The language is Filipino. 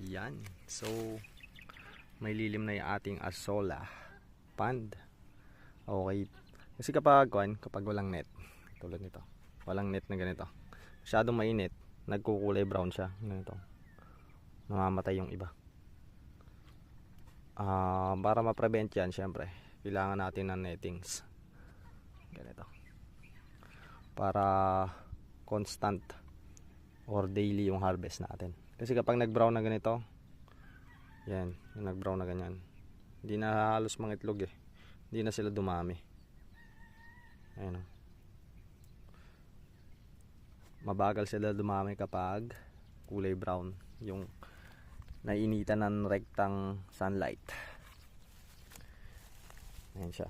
Yan. So, may lilim na yung ating Azolla pond. Okay. Kasi kapag walang net, tulad nito, walang net na ganito, masyadong mainit, nagkukulay brown siya. Ganito. Namamatay yung iba. Para ma-prevent yan, syempre, kailangan natin ng nettings. Ganito. Para constant or daily yung harvest natin. Kasi kapag nag-brown na ganito, yan, yung nag-brown na ganyan, hindi na halos mga itlog eh. Hindi na sila dumami. Ayun. Mabagal sila dumami kapag kulay brown, yung nainitan ng rektang sunlight. Ayan siya.